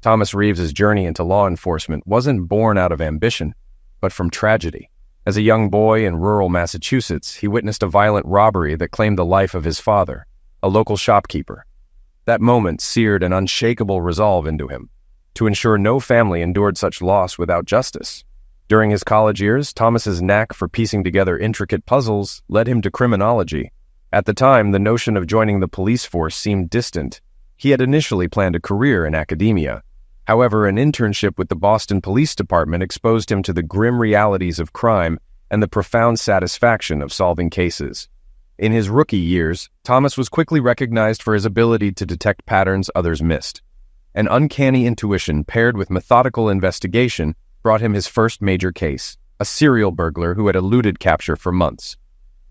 Thomas Reeves's journey into law enforcement wasn't born out of ambition, but from tragedy. As a young boy in rural Massachusetts, he witnessed a violent robbery that claimed the life of his father, a local shopkeeper. That moment seared an unshakable resolve into him, to ensure no family endured such loss without justice. During his college years, Thomas's knack for piecing together intricate puzzles led him to criminology. At the time, the notion of joining the police force seemed distant. He had initially planned a career in academia. However, an internship with the Boston Police Department exposed him to the grim realities of crime and the profound satisfaction of solving cases. In his rookie years, Thomas was quickly recognized for his ability to detect patterns others missed. An uncanny intuition paired with methodical investigation brought him his first major case, a serial burglar who had eluded capture for months.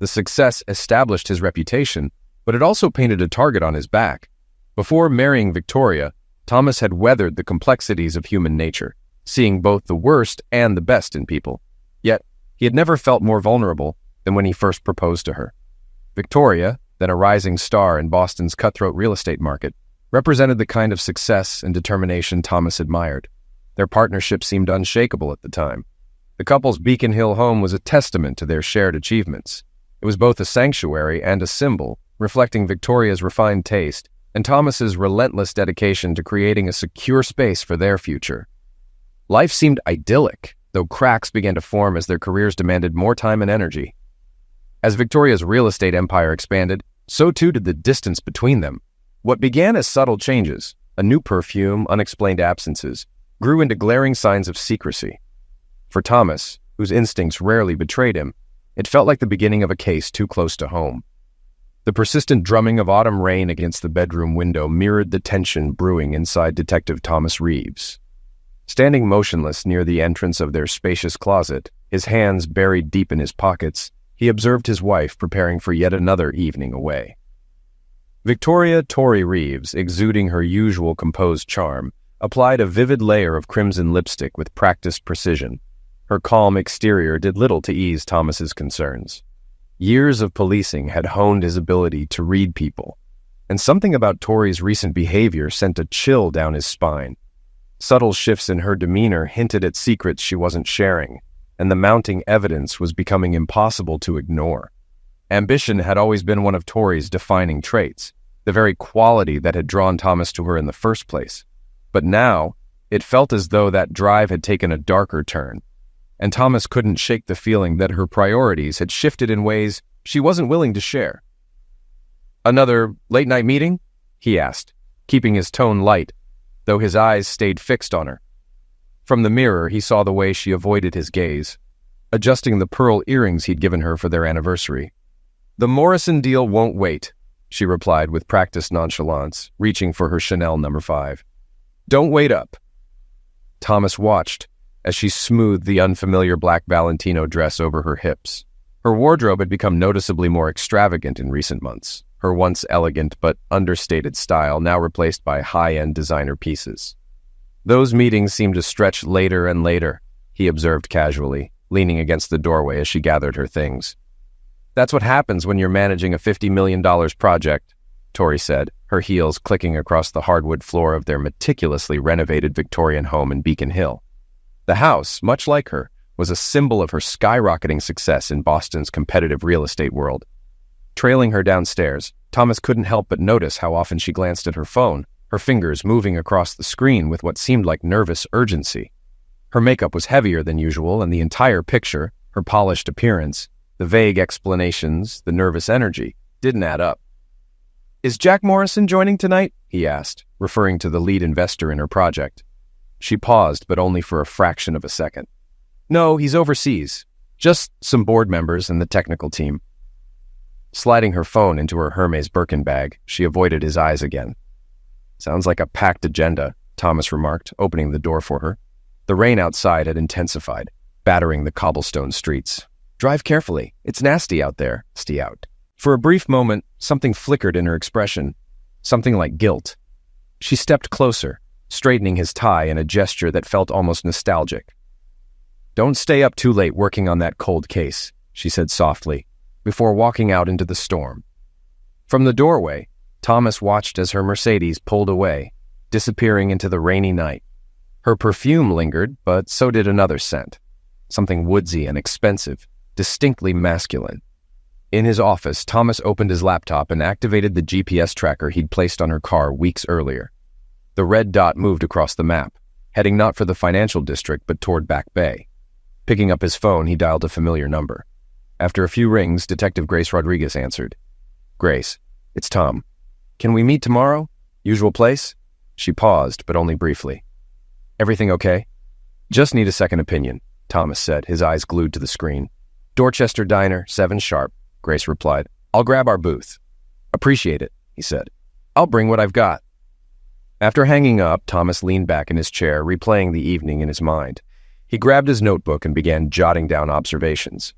The success established his reputation, but it also painted a target on his back. Before marrying Victoria, Thomas had weathered the complexities of human nature, seeing both the worst and the best in people. Yet, he had never felt more vulnerable than when he first proposed to her. Victoria, then a rising star in Boston's cutthroat real estate market, represented the kind of success and determination Thomas admired. Their partnership seemed unshakable at the time. The couple's Beacon Hill home was a testament to their shared achievements. It was both a sanctuary and a symbol, reflecting Victoria's refined taste and Thomas's relentless dedication to creating a secure space for their future. Life seemed idyllic, though cracks began to form as their careers demanded more time and energy. As Victoria's real estate empire expanded, so too did the distance between them. What began as subtle changes, a new perfume, unexplained absences, grew into glaring signs of secrecy. For Thomas, whose instincts rarely betrayed him, it felt like the beginning of a case too close to home. The persistent drumming of autumn rain against the bedroom window mirrored the tension brewing inside Detective Thomas Reeves. Standing motionless near the entrance of their spacious closet, his hands buried deep in his pockets, he observed his wife preparing for yet another evening away. Victoria Torrey Reeves, exuding her usual composed charm, applied a vivid layer of crimson lipstick with practiced precision. Her calm exterior did little to ease Thomas's concerns. Years of policing had honed his ability to read people, and something about Torrey's recent behavior sent a chill down his spine. Subtle shifts in her demeanor hinted at secrets she wasn't sharing, and the mounting evidence was becoming impossible to ignore. Ambition had always been one of Torrey's defining traits, the very quality that had drawn Thomas to her in the first place. But now, it felt as though that drive had taken a darker turn, and Thomas couldn't shake the feeling that her priorities had shifted in ways she wasn't willing to share. "Another late-night meeting?" he asked, keeping his tone light, though his eyes stayed fixed on her. From the mirror, he saw the way she avoided his gaze, adjusting the pearl earrings he'd given her for their anniversary. "The Morrison deal won't wait," she replied with practiced nonchalance, reaching for her Chanel No. 5. "Don't wait up." Thomas watched as she smoothed the unfamiliar black Valentino dress over her hips. Her wardrobe had become noticeably more extravagant in recent months, her once elegant but understated style now replaced by high-end designer pieces. "Those meetings seemed to stretch later and later," he observed casually, leaning against the doorway as she gathered her things. "That's what happens when you're managing a $50 million project," Torrey said, her heels clicking across the hardwood floor of their meticulously renovated Victorian home in Beacon Hill. The house, much like her, was a symbol of her skyrocketing success in Boston's competitive real estate world. Trailing her downstairs, Thomas couldn't help but notice how often she glanced at her phone, her fingers moving across the screen with what seemed like nervous urgency. Her makeup was heavier than usual, and the entire picture, her polished appearance, the vague explanations, the nervous energy, didn't add up. "Is Jack Morrison joining tonight?" he asked, referring to the lead investor in her project. She paused, but only for a fraction of a second. "No, he's overseas. Just some board members and the technical team." Sliding her phone into her Hermes Birkin bag, she avoided his eyes again. "Sounds like a packed agenda," Thomas remarked, opening the door for her. The rain outside had intensified, battering the cobblestone streets. "Drive carefully. It's nasty out there." Out. For a brief moment, something flickered in her expression, something like guilt. She stepped closer, straightening his tie in a gesture that felt almost nostalgic. "Don't stay up too late working on that cold case," she said softly, before walking out into the storm. From the doorway, Thomas watched as her Mercedes pulled away, disappearing into the rainy night. Her perfume lingered, but so did another scent. Something woodsy and expensive, distinctly masculine. In his office, Thomas opened his laptop and activated the GPS tracker he'd placed on her car weeks earlier. The red dot moved across the map, heading not for the financial district but toward Back Bay. Picking up his phone, he dialed a familiar number. After a few rings, Detective Grace Rodriguez answered. "Grace, it's Tom. Can we meet tomorrow? Usual place?" She paused, but only briefly. "Everything okay?" "Just need a second opinion," Thomas said, his eyes glued to the screen. "Dorchester Diner, 7 sharp," Grace replied. "I'll grab our booth." "Appreciate it," he said. "I'll bring what I've got." After hanging up, Thomas leaned back in his chair, replaying the evening in his mind. He grabbed his notebook and began jotting down observations.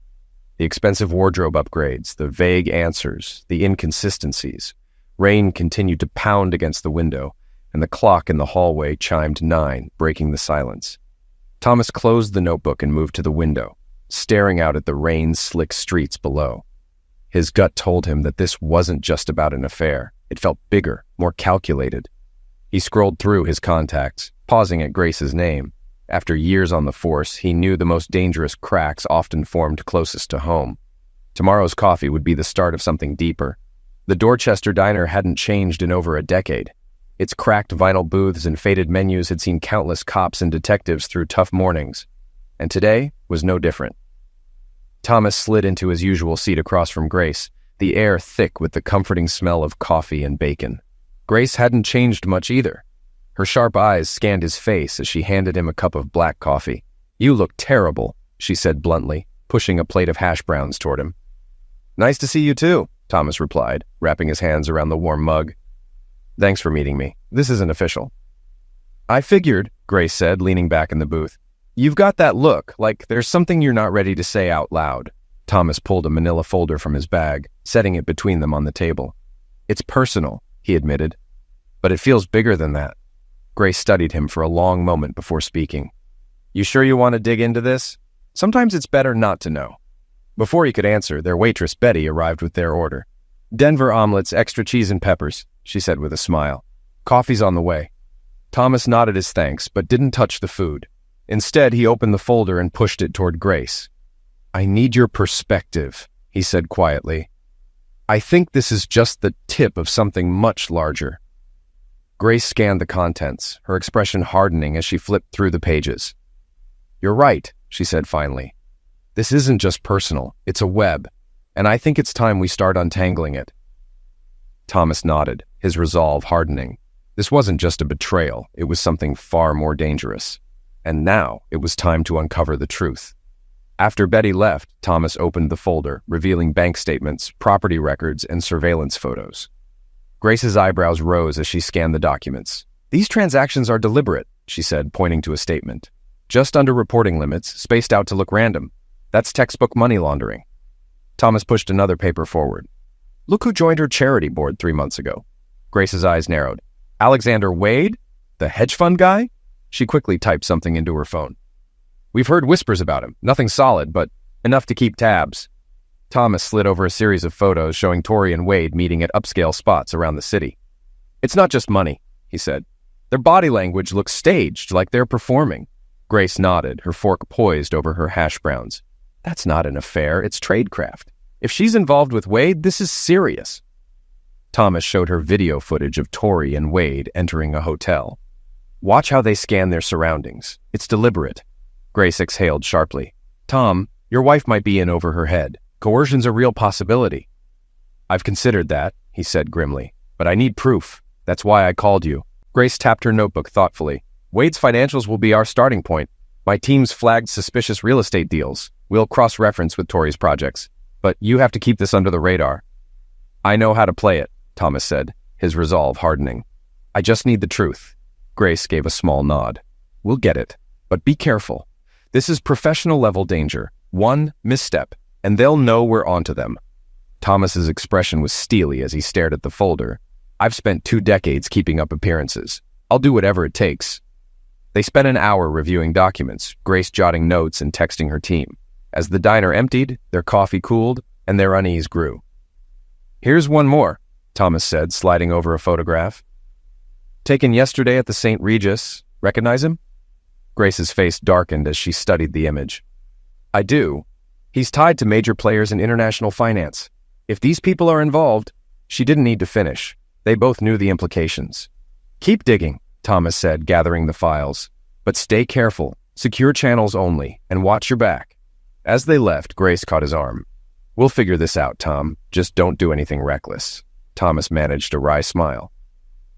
The expensive wardrobe upgrades, the vague answers, the inconsistencies. Rain continued to pound against the window, and the clock in the hallway chimed 9, breaking the silence. Thomas closed the notebook and moved to the window, staring out at the rain-slick streets below. His gut told him that this wasn't just about an affair. It felt bigger, more calculated. He scrolled through his contacts, pausing at Grace's name. After years on the force, he knew the most dangerous cracks often formed closest to home. Tomorrow's coffee would be the start of something deeper. The Dorchester Diner hadn't changed in over a decade. Its cracked vinyl booths and faded menus had seen countless cops and detectives through tough mornings. And today was no different. Thomas slid into his usual seat across from Grace, the air thick with the comforting smell of coffee and bacon. Grace hadn't changed much either. Her sharp eyes scanned his face as she handed him a cup of black coffee. "You look terrible," she said bluntly, pushing a plate of hash browns toward him. "Nice to see you too," Thomas replied, wrapping his hands around the warm mug. "Thanks for meeting me. This isn't official." "I figured," Grace said, leaning back in the booth. "You've got that look, like there's something you're not ready to say out loud." Thomas pulled a manila folder from his bag, setting it between them on the table. "It's personal," he admitted. "But it feels bigger than that." Grace studied him for a long moment before speaking. "You sure you want to dig into this? Sometimes it's better not to know." Before he could answer, their waitress Betty arrived with their order. "Denver omelets, extra cheese and peppers," she said with a smile. "Coffee's on the way." Thomas nodded his thanks, but didn't touch the food. Instead, he opened the folder and pushed it toward Grace. "I need your perspective," he said quietly. "I think this is just the tip of something much larger." Grace scanned the contents, her expression hardening as she flipped through the pages. "You're right," she said finally. "This isn't just personal, it's a web, and I think it's time we start untangling it." Thomas nodded, his resolve hardening. This wasn't just a betrayal, it was something far more dangerous. And now it was time to uncover the truth. After Betty left, Thomas opened the folder, revealing bank statements, property records, and surveillance photos. Grace's eyebrows rose as she scanned the documents. "These transactions are deliberate," she said, pointing to a statement. "Just under reporting limits, spaced out to look random. That's textbook money laundering." Thomas pushed another paper forward. "Look who joined her charity board 3 months ago." Grace's eyes narrowed. "Alexander Wade? The hedge fund guy?" She quickly typed something into her phone. "We've heard whispers about him. Nothing solid, but enough to keep tabs." Thomas slid over a series of photos showing Tori and Wade meeting at upscale spots around the city. "It's not just money," he said. "Their body language looks staged, like they're performing." Grace nodded, her fork poised over her hash browns. "That's not an affair, it's tradecraft. If she's involved with Wade, this is serious." Thomas showed her video footage of Tori and Wade entering a hotel. "Watch how they scan their surroundings. It's deliberate." Grace exhaled sharply. "Tom, your wife might be in over her head. Coercion's a real possibility." "I've considered that," he said grimly, "but I need proof. That's why I called you." Grace tapped her notebook thoughtfully. "Wade's financials will be our starting point. My team's flagged suspicious real estate deals. We'll cross-reference with Tori's projects. But you have to keep this under the radar." "I know how to play it," Thomas said, his resolve hardening. "I just need the truth." Grace gave a small nod. "We'll get it. But be careful. This is professional-level danger. One misstep, and they'll know we're onto them." Thomas's expression was steely as he stared at the folder. "I've spent 2 decades keeping up appearances. I'll do whatever it takes." They spent an hour reviewing documents, Grace jotting notes and texting her team. As the diner emptied, their coffee cooled, and their unease grew. "Here's one more," Thomas said, sliding over a photograph. Taken yesterday at the St. Regis. Recognize him? Grace's face darkened as she studied the image. I do. He's tied to major players in international finance. If these people are involved, she didn't need to finish. They both knew the implications. Keep digging, Thomas said, gathering the files. But stay careful, secure channels only, and watch your back. As they left, Grace caught his arm. We'll figure this out, Tom. Just don't do anything reckless. Thomas managed a wry smile.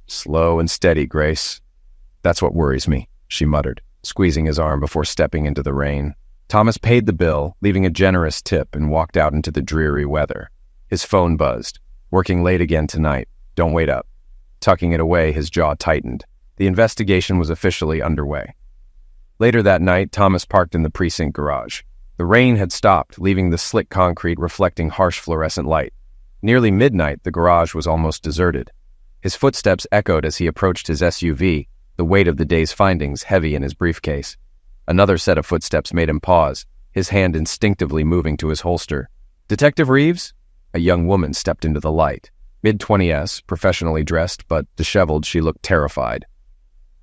Slow and steady, Grace. That's what worries me, she muttered, squeezing his arm before stepping into the rain. Thomas paid the bill, leaving a generous tip, and walked out into the dreary weather. His phone buzzed. Working late again tonight. Don't wait up. Tucking it away, his jaw tightened. The investigation was officially underway. Later that night, Thomas parked in the precinct garage. The rain had stopped, leaving the slick concrete reflecting harsh fluorescent light. Nearly midnight, the garage was almost deserted. His footsteps echoed as he approached his SUV, the weight of the day's findings heavy in his briefcase. Another set of footsteps made him pause, his hand instinctively moving to his holster. Detective Reeves? A young woman stepped into the light. Mid-20s, professionally dressed, but disheveled, she looked terrified.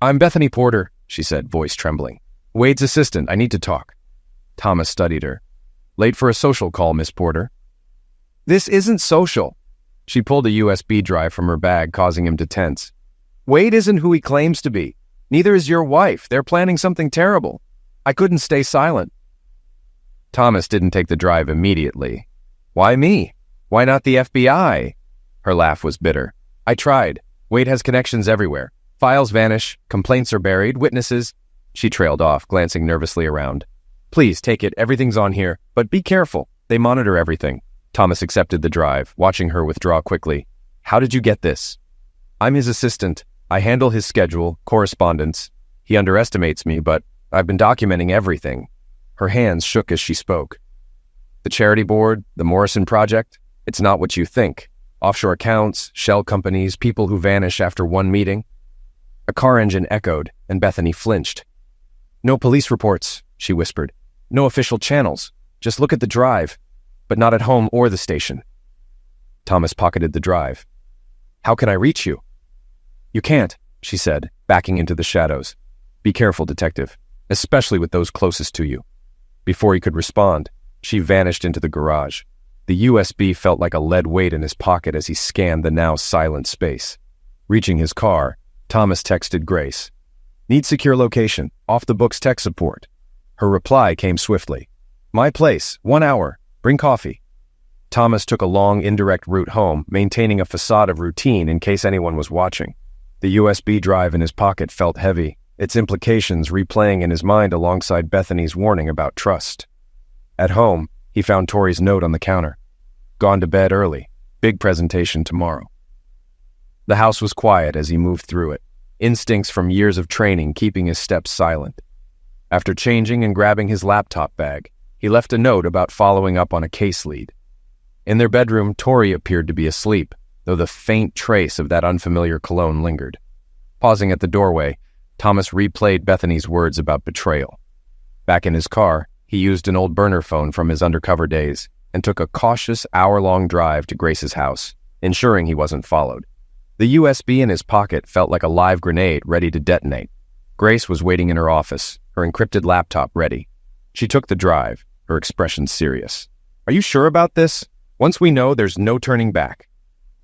I'm Bethany Porter, she said, voice trembling. Wade's assistant, I need to talk. Thomas studied her. Late for a social call, Miss Porter. This isn't social. She pulled a USB drive from her bag, causing him to tense. Wade isn't who he claims to be. Neither is your wife. They're planning something terrible. I couldn't stay silent. Thomas didn't take the drive immediately. Why me? Why not the FBI? Her laugh was bitter. I tried. Wade has connections everywhere. Files vanish, complaints are buried, witnesses. She trailed off, glancing nervously around. Please, take it. Everything's on here. But be careful. They monitor everything. Thomas accepted the drive, watching her withdraw quickly. How did you get this? I'm his assistant. I handle his schedule, correspondence. He underestimates me, but I've been documenting everything. Her hands shook as she spoke. The charity board, the Morrison Project, it's not what you think. Offshore accounts, shell companies, people who vanish after one meeting. A car engine echoed, and Bethany flinched. No police reports, she whispered. No official channels. Just look at the drive, but not at home or the station. Thomas pocketed the drive. How can I reach you? You can't, she said, backing into the shadows. Be careful, detective, especially with those closest to you. Before he could respond, she vanished into the garage. The USB felt like a lead weight in his pocket as he scanned the now silent space. Reaching his car, Thomas texted Grace. Need secure location, off the books tech support. Her reply came swiftly. My place, 1 hour, bring coffee. Thomas took a long, indirect route home, maintaining a facade of routine in case anyone was watching. The USB drive in his pocket felt heavy, its implications replaying in his mind alongside Bethany's warning about trust. At home, he found Tori's note on the counter. Gone to bed early. Big presentation tomorrow. The house was quiet as he moved through it, instincts from years of training keeping his steps silent. After changing and grabbing his laptop bag, he left a note about following up on a case lead. In their bedroom, Tori appeared to be asleep, though the faint trace of that unfamiliar cologne lingered. Pausing at the doorway, Thomas replayed Bethany's words about betrayal. Back in his car, he used an old burner phone from his undercover days and took a cautious hour-long drive to Grace's house, ensuring he wasn't followed. The USB in his pocket felt like a live grenade ready to detonate. Grace was waiting in her office, her encrypted laptop ready. She took the drive, her expression serious. Are you sure about this? Once we know, there's no turning back.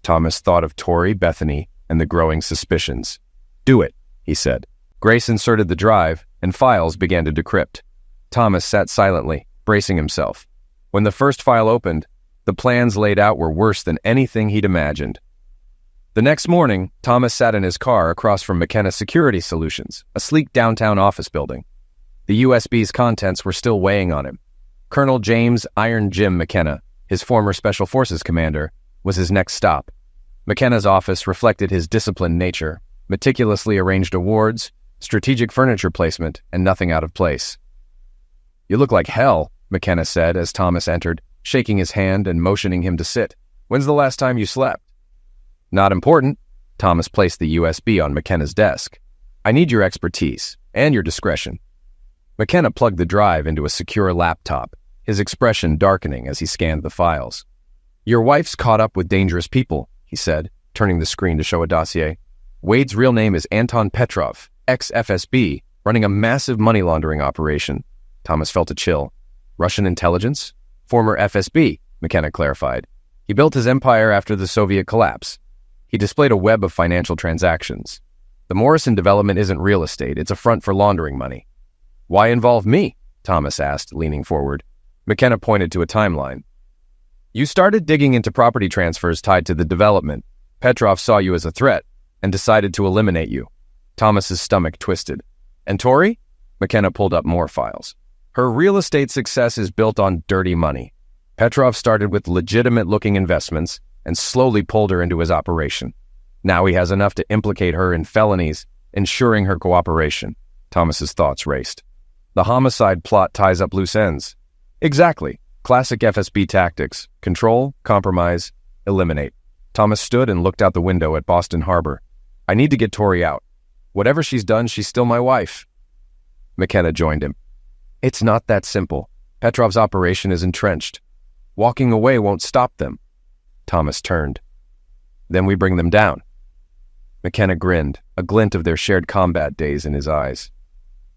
Thomas thought of Tori, Bethany, and the growing suspicions. Do it, he said. Grace inserted the drive, and files began to decrypt. Thomas sat silently, bracing himself. When the first file opened, the plans laid out were worse than anything he'd imagined. The next morning, Thomas sat in his car across from McKenna Security Solutions, a sleek downtown office building. The USB's contents were still weighing on him. Colonel James Iron Jim McKenna, his former Special Forces commander, was his next stop. McKenna's office reflected his disciplined nature, meticulously arranged awards, strategic furniture placement, and nothing out of place. You look like hell, McKenna said as Thomas entered, shaking his hand and motioning him to sit. When's the last time you slept? Not important. Thomas placed the USB on McKenna's desk. I need your expertise and your discretion. McKenna plugged the drive into a secure laptop, his expression darkening as he scanned the files. Your wife's caught up with dangerous people, he said, turning the screen to show a dossier. Wade's real name is Anton Petrov, ex-FSB, running a massive money laundering operation. Thomas felt a chill. Russian intelligence? Former FSB, McKenna clarified. He built his empire after the Soviet collapse. He displayed a web of financial transactions. The Morrison development isn't real estate, it's a front for laundering money. Why involve me? Thomas asked, leaning forward. McKenna pointed to a timeline. You started digging into property transfers tied to the development. Petrov saw you as a threat and decided to eliminate you. Thomas's stomach twisted. And Tori? McKenna pulled up more files. Her real estate success is built on dirty money. Petrov started with legitimate-looking investments and slowly pulled her into his operation. Now he has enough to implicate her in felonies, ensuring her cooperation. Thomas's thoughts raced. The homicide plot ties up loose ends. Exactly. Classic FSB tactics. Control, compromise, eliminate. Thomas stood and looked out the window at Boston Harbor. I need to get Tori out. Whatever she's done, she's still my wife. McKenna joined him. It's not that simple. Petrov's operation is entrenched. Walking away won't stop them. Thomas turned. Then we bring them down. McKenna grinned, a glint of their shared combat days in his eyes.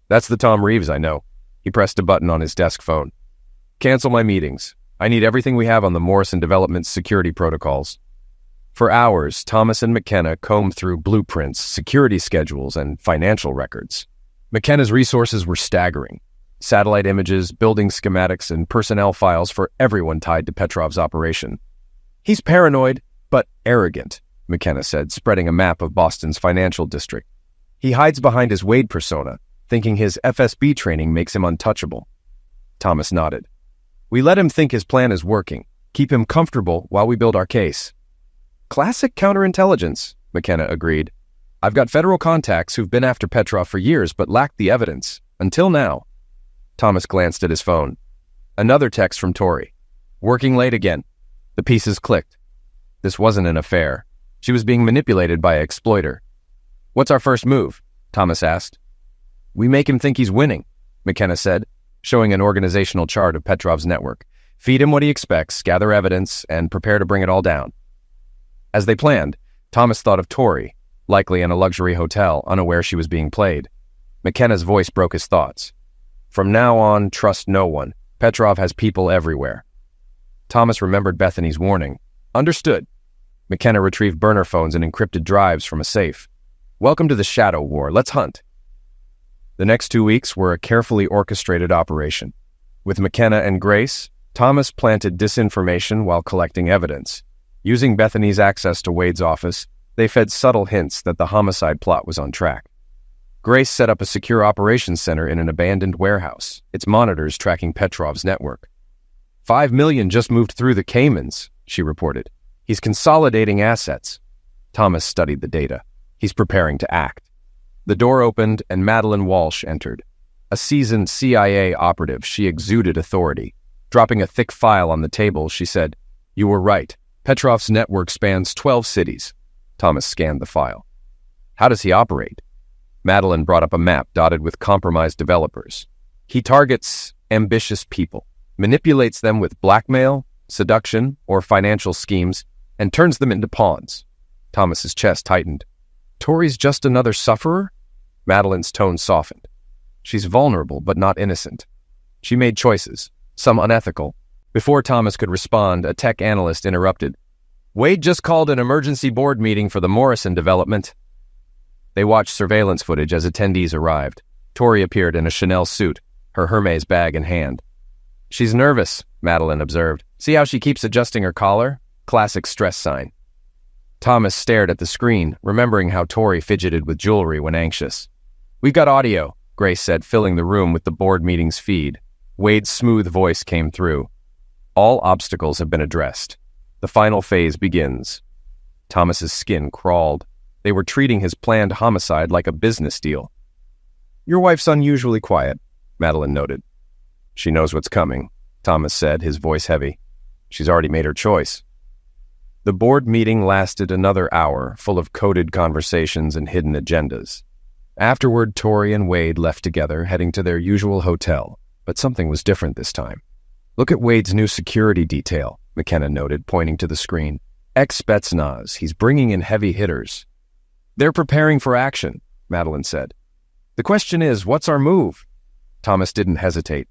That's the Tom Reeves I know. He pressed a button on his desk phone. Cancel my meetings. I need everything we have on the Morrison Development security protocols. For hours, Thomas and McKenna combed through blueprints, security schedules, and financial records. McKenna's resources were staggering. Satellite images, building schematics, and personnel files for everyone tied to Petrov's operation. He's paranoid, but arrogant, McKenna said, spreading a map of Boston's financial district. He hides behind his Wade persona, thinking his FSB training makes him untouchable. Thomas nodded. We let him think his plan is working, keep him comfortable while we build our case. Classic counterintelligence, McKenna agreed. I've got federal contacts who've been after Petrov for years but lacked the evidence, until now. Thomas glanced at his phone. Another text from Tori. Working late again. The pieces clicked. This wasn't an affair. She was being manipulated by an exploiter. What's our first move? Thomas asked. We make him think he's winning, McKenna said, showing an organizational chart of Petrov's network. Feed him what he expects, gather evidence, and prepare to bring it all down. As they planned, Thomas thought of Tori, likely in a luxury hotel, unaware she was being played. McKenna's voice broke his thoughts. From now on, trust no one. Petrov has people everywhere. Thomas remembered Bethany's warning. Understood. McKenna retrieved burner phones and encrypted drives from a safe. Welcome to the Shadow War. Let's hunt. The next 2 weeks were a carefully orchestrated operation. With McKenna and Grace, Thomas planted disinformation while collecting evidence. Using Bethany's access to Wade's office, they fed subtle hints that the homicide plot was on track. Grace set up a secure operations center in an abandoned warehouse, its monitors tracking Petrov's network. 5 million just moved through the Caymans, she reported. He's consolidating assets. Thomas studied the data. He's preparing to act. The door opened and Madeline Walsh entered. A seasoned CIA operative, she exuded authority. Dropping a thick file on the table, she said, You were right. Petrov's network spans 12 cities. Thomas scanned the file. How does he operate? Madeline brought up a map dotted with compromised developers. He targets ambitious people, manipulates them with blackmail, seduction, or financial schemes, and turns them into pawns. Thomas's chest tightened. Tori's just another sufferer? Madeline's tone softened. She's vulnerable, but not innocent. She made choices, some unethical. Before Thomas could respond, a tech analyst interrupted. Wade just called an emergency board meeting for the Morrison development. They watched surveillance footage as attendees arrived. Tori appeared in a Chanel suit, her Hermes bag in hand. She's nervous, Madeline observed. See how she keeps adjusting her collar? Classic stress sign. Thomas stared at the screen, remembering how Tori fidgeted with jewelry when anxious. We've got audio, Grace said, filling the room with the board meeting's feed. Wade's smooth voice came through. All obstacles have been addressed. The final phase begins. Thomas's skin crawled. They were treating his planned homicide like a business deal. Your wife's unusually quiet, Madeline noted. She knows what's coming, Thomas said, his voice heavy. She's already made her choice. The board meeting lasted another hour, full of coded conversations and hidden agendas. Afterward, Tori and Wade left together, heading to their usual hotel, but something was different this time. Look at Wade's new security detail, McKenna noted, pointing to the screen. Ex-Spetsnaz, he's bringing in heavy hitters. They're preparing for action, Madeline said. The question is, what's our move? Thomas didn't hesitate.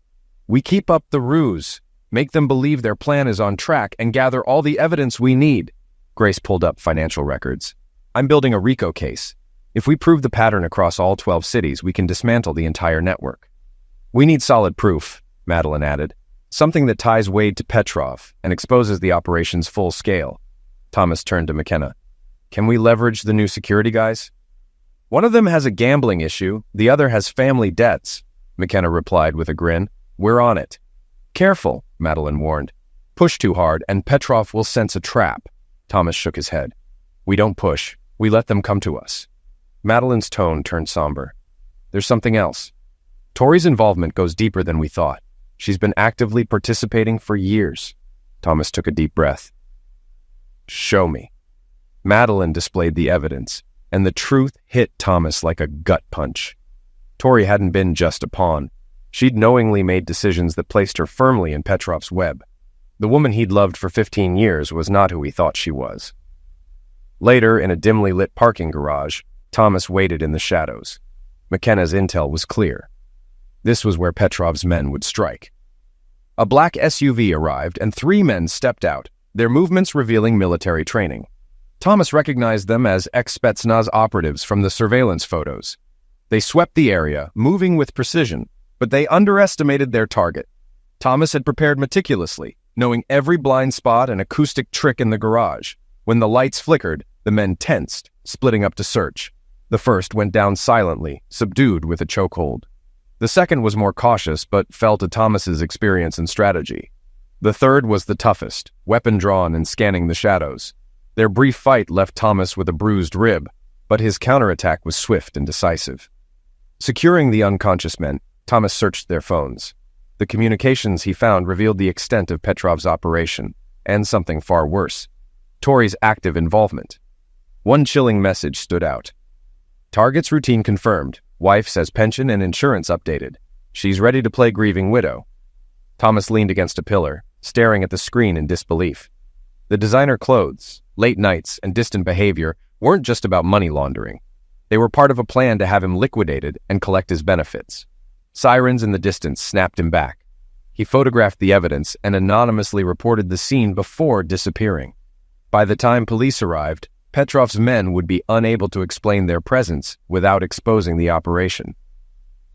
We keep up the ruse, make them believe their plan is on track, and gather all the evidence we need. Grace pulled up financial records. I'm building a RICO case. If we prove the pattern across all 12 cities, we can dismantle the entire network. We need solid proof, Madeline added. Something that ties Wade to Petrov and exposes the operation's full scale. Thomas turned to McKenna. Can we leverage the new security guys? One of them has a gambling issue, the other has family debts, McKenna replied with a grin. We're on it. Careful, Madeline warned. Push too hard and Petrov will sense a trap. Thomas shook his head. We don't push. We let them come to us. Madeline's tone turned somber. There's something else. Tori's involvement goes deeper than we thought. She's been actively participating for years. Thomas took a deep breath. Show me. Madeline displayed the evidence, and the truth hit Thomas like a gut punch. Tori hadn't been just a pawn. She'd knowingly made decisions that placed her firmly in Petrov's web. The woman he'd loved for 15 years was not who he thought she was. Later, in a dimly lit parking garage, Thomas waited in the shadows. McKenna's intel was clear. This was where Petrov's men would strike. A black SUV arrived, and 3 men stepped out, their movements revealing military training. Thomas recognized them as ex-Spetsnaz operatives from the surveillance photos. They swept the area, moving with precision, but they underestimated their target. Thomas had prepared meticulously, knowing every blind spot and acoustic trick in the garage. When the lights flickered, the men tensed, splitting up to search. The first went down silently, subdued with a chokehold. The second was more cautious, but fell to Thomas's experience and strategy. The third was the toughest, weapon drawn and scanning the shadows. Their brief fight left Thomas with a bruised rib, but his counterattack was swift and decisive. Securing the unconscious men, Thomas searched their phones. The communications he found revealed the extent of Petrov's operation, and something far worse, Tori's active involvement. One chilling message stood out. Target's routine confirmed. Wife says pension and insurance updated. She's ready to play grieving widow. Thomas leaned against a pillar, staring at the screen in disbelief. The designer clothes, late nights, and distant behavior weren't just about money laundering. They were part of a plan to have him liquidated and collect his benefits. Sirens in the distance snapped him back. He photographed the evidence and anonymously reported the scene before disappearing. By the time police arrived, Petrov's men would be unable to explain their presence without exposing the operation.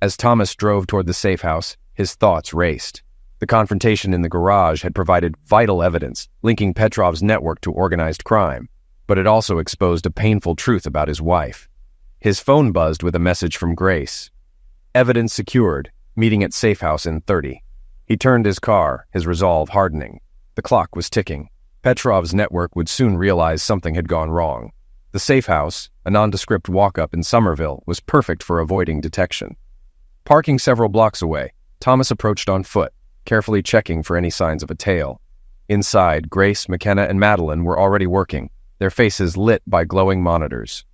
As Thomas drove toward the safe house, his thoughts raced. The confrontation in the garage had provided vital evidence linking Petrov's network to organized crime, but it also exposed a painful truth about his wife. His phone buzzed with a message from Grace. Evidence secured, meeting at safe house in 30. He turned his car, his resolve hardening. The clock was ticking. Petrov's network would soon realize something had gone wrong. The safe house, a nondescript walk-up in Somerville, was perfect for avoiding detection. Parking several blocks away, Thomas approached on foot, carefully checking for any signs of a tail. Inside, Grace, McKenna, and Madeline were already working, their faces lit by glowing monitors.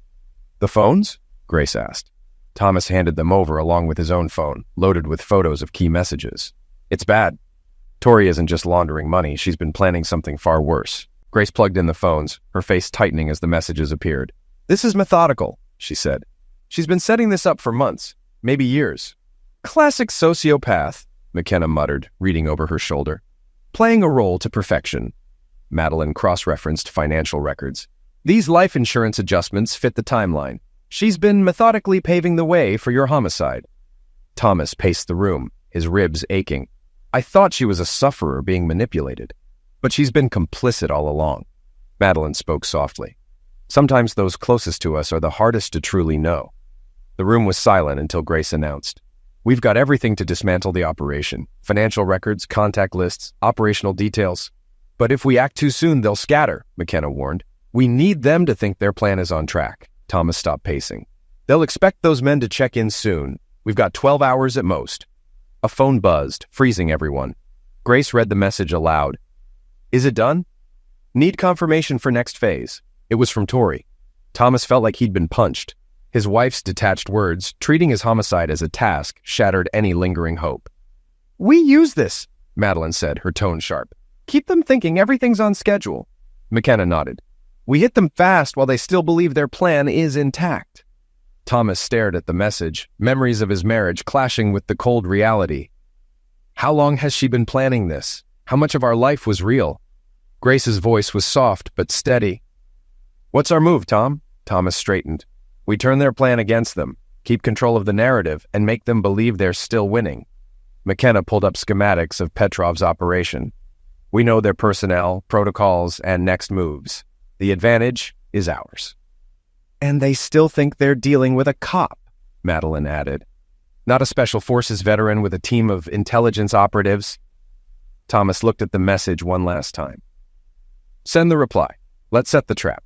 The phones? Grace asked. Thomas handed them over along with his own phone, loaded with photos of key messages. It's bad. Tori isn't just laundering money, she's been planning something far worse. Grace plugged in the phones, her face tightening as the messages appeared. This is methodical, she said. She's been setting this up for months, maybe years. Classic sociopath, McKenna muttered, reading over her shoulder. Playing a role to perfection. Madeline cross-referenced financial records. These life insurance adjustments fit the timeline. She's been methodically paving the way for your homicide. Thomas paced the room, his ribs aching. I thought she was a sufferer being manipulated, but she's been complicit all along. Madeline spoke softly. Sometimes those closest to us are the hardest to truly know. The room was silent until Grace announced. We've got everything to dismantle the operation. Financial records, contact lists, operational details. But if we act too soon, they'll scatter, McKenna warned. We need them to think their plan is on track. Thomas stopped pacing. They'll expect those men to check in soon. We've got 12 hours at most. A phone buzzed, freezing everyone. Grace read the message aloud. Is it done? Need confirmation for next phase. It was from Tori. Thomas felt like he'd been punched. His wife's detached words, treating his homicide as a task, shattered any lingering hope. We use this, Madeline said, her tone sharp. Keep them thinking everything's on schedule. McKenna nodded. We hit them fast while they still believe their plan is intact. Thomas stared at the message, memories of his marriage clashing with the cold reality. How long has she been planning this? How much of our life was real? Grace's voice was soft but steady. What's our move, Tom? Thomas straightened. We turn their plan against them, keep control of the narrative, and make them believe they're still winning. McKenna pulled up schematics of Petrov's operation. We know their personnel, protocols, and next moves. The advantage is ours. And they still think they're dealing with a cop, Madeline added. Not a special forces veteran with a team of intelligence operatives. Thomas looked at the message one last time. Send the reply. Let's set the trap.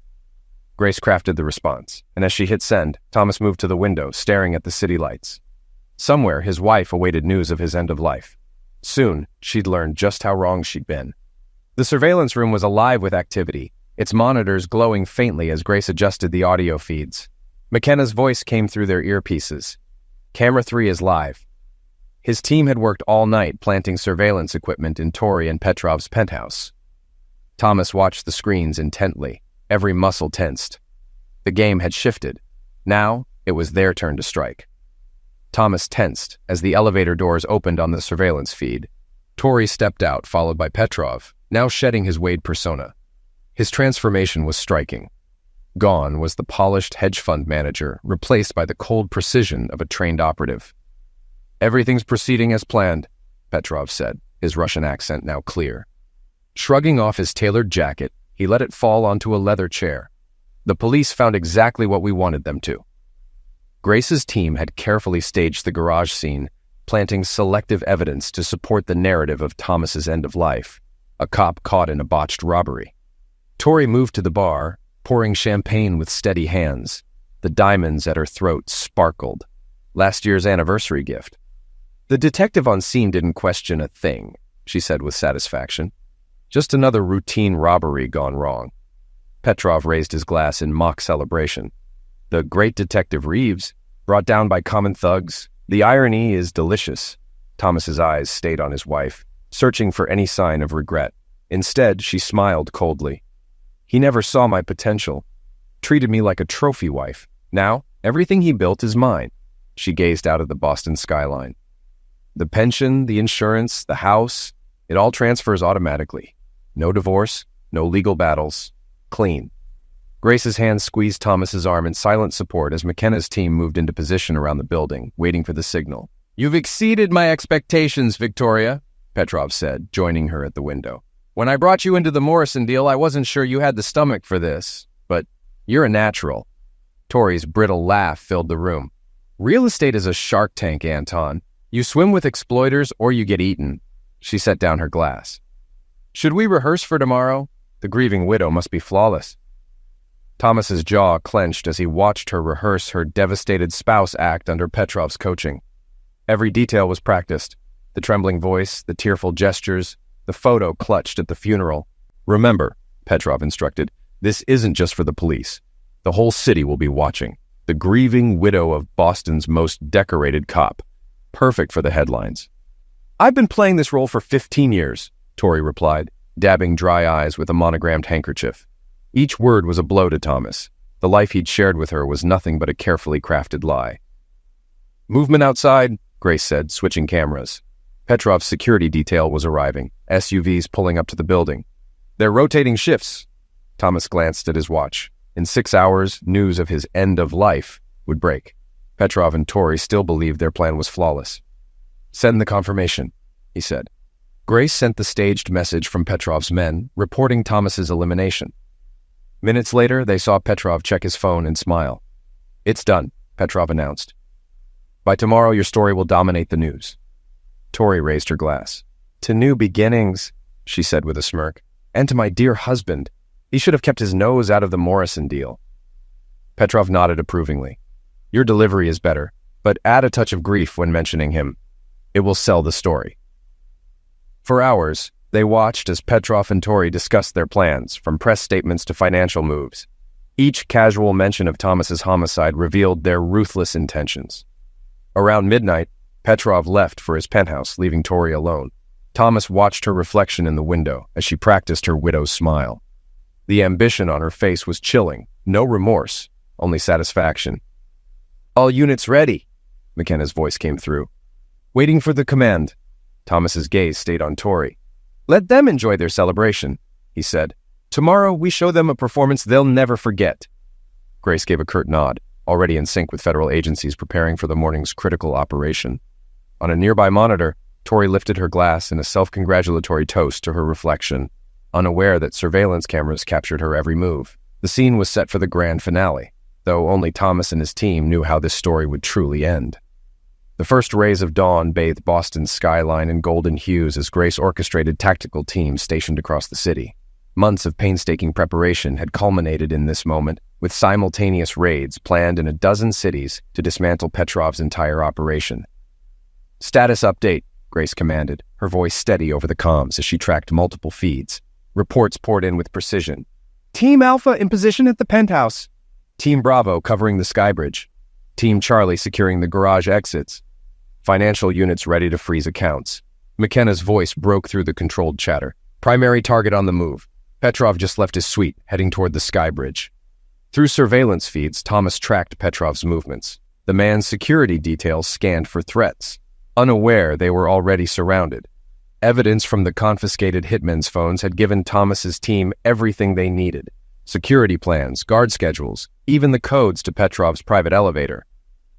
Grace crafted the response, and as she hit send, Thomas moved to the window, staring at the city lights. Somewhere, his wife awaited news of his end of life. Soon, she'd learn just how wrong she'd been. The surveillance room was alive with activity, its monitors glowing faintly as Grace adjusted the audio feeds. McKenna's voice came through their earpieces. Camera 3 is live. His team had worked all night planting surveillance equipment in Tori and Petrov's penthouse. Thomas watched the screens intently, every muscle tensed. The game had shifted. Now, it was their turn to strike. Thomas tensed as the elevator doors opened on the surveillance feed. Tori stepped out, followed by Petrov, now shedding his Wade persona. His transformation was striking. Gone was the polished hedge fund manager, replaced by the cold precision of a trained operative. Everything's proceeding as planned, Petrov said, his Russian accent now clear. Shrugging off his tailored jacket, he let it fall onto a leather chair. The police found exactly what we wanted them to. Grace's team had carefully staged the garage scene, planting selective evidence to support the narrative of Thomas's end of life, a cop caught in a botched robbery. Tori moved to the bar, pouring champagne with steady hands. The diamonds at her throat sparkled. Last year's anniversary gift. The detective on scene didn't question a thing, she said with satisfaction. Just another routine robbery gone wrong. Petrov raised his glass in mock celebration. The great Detective Reeves, brought down by common thugs. The irony is delicious. Thomas's eyes stayed on his wife, searching for any sign of regret. Instead, she smiled coldly. He never saw my potential. Treated me like a trophy wife. Now, everything he built is mine. She gazed out at the Boston skyline. The pension, the insurance, the house, it all transfers automatically. No divorce, no legal battles. Clean. Grace's hand squeezed Thomas's arm in silent support as McKenna's team moved into position around the building, waiting for the signal. You've exceeded my expectations, Victoria, Petrov said, joining her at the window. When I brought you into the Morrison deal, I wasn't sure you had the stomach for this, but you're a natural. Tori's brittle laugh filled the room. Real estate is a shark tank, Anton. You swim with exploiters or you get eaten. She set down her glass. Should we rehearse for tomorrow? The grieving widow must be flawless. Thomas's jaw clenched as he watched her rehearse her devastated spouse act under Petrov's coaching. Every detail was practiced. The trembling voice, the tearful gestures, the photo clutched at the funeral. Remember, Petrov instructed, this isn't just for the police. The whole city will be watching. The grieving widow of Boston's most decorated cop. Perfect for the headlines. I've been playing this role for 15 years, Tori replied, dabbing dry eyes with a monogrammed handkerchief. Each word was a blow to Thomas. The life he'd shared with her was nothing but a carefully crafted lie. Movement outside, Grace said, switching cameras. Petrov's security detail was arriving, SUVs pulling up to the building. They're rotating shifts. Thomas glanced at his watch. In 6 hours, news of his end of life would break. Petrov and Tori still believed their plan was flawless. Send the confirmation, he said. Grace sent the staged message from Petrov's men, reporting Thomas's elimination. Minutes later, they saw Petrov check his phone and smile. It's done, Petrov announced. By tomorrow, your story will dominate the news. Tori raised her glass. To new beginnings, she said with a smirk, and to my dear husband. He should have kept his nose out of the Morrison deal. Petrov nodded approvingly. Your delivery is better, but add a touch of grief when mentioning him. It will sell the story. For hours, they watched as Petrov and Tori discussed their plans, from press statements to financial moves. Each casual mention of Thomas's homicide revealed their ruthless intentions. Around midnight, Petrov left for his penthouse, leaving Tori alone. Thomas watched her reflection in the window as she practiced her widow's smile. The ambition on her face was chilling. No remorse, only satisfaction. "All units ready," McKenna's voice came through. "Waiting for the command." Thomas's gaze stayed on Tori. "Let them enjoy their celebration," he said. "Tomorrow we show them a performance they'll never forget." Grace gave a curt nod, already in sync with federal agencies preparing for the morning's critical operation. On a nearby monitor, Tori lifted her glass in a self-congratulatory toast to her reflection, unaware that surveillance cameras captured her every move. The scene was set for the grand finale, though only Thomas and his team knew how this story would truly end. The first rays of dawn bathed Boston's skyline in golden hues as Grace orchestrated tactical teams stationed across the city. Months of painstaking preparation had culminated in this moment, with simultaneous raids planned in a dozen cities to dismantle Petrov's entire operation. "Status update," Grace commanded, her voice steady over the comms as she tracked multiple feeds. Reports poured in with precision. "Team Alpha in position at the penthouse. Team Bravo covering the skybridge. Team Charlie securing the garage exits. Financial units ready to freeze accounts." McKenna's voice broke through the controlled chatter. "Primary target on the move. Petrov just left his suite, heading toward the skybridge." Through surveillance feeds, Thomas tracked Petrov's movements. The man's security details scanned for threats, unaware they were already surrounded. Evidence from the confiscated hitmen's phones had given Thomas's team everything they needed: security plans, guard schedules, even the codes to Petrov's private elevator.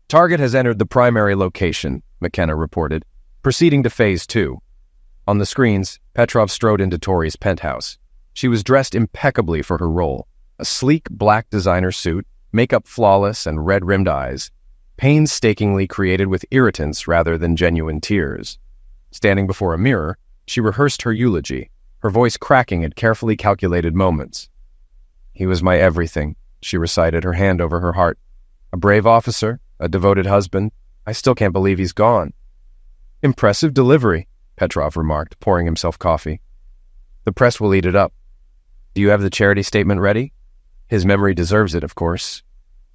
"Target has entered the primary location," McKenna reported, proceeding to Phase 2. On the screens, Petrov strode into Tori's penthouse. She was dressed impeccably for her role: a sleek black designer suit, makeup flawless, and red-rimmed eyes, painstakingly created with irritants rather than genuine tears. Standing before a mirror, she rehearsed her eulogy, her voice cracking at carefully calculated moments. "He was my everything," she recited, her hand over her heart. "A brave officer, a devoted husband. I still can't believe he's gone." "Impressive delivery," Petrov remarked, pouring himself coffee. "The press will eat it up. Do you have the charity statement ready? His memory deserves it, of course."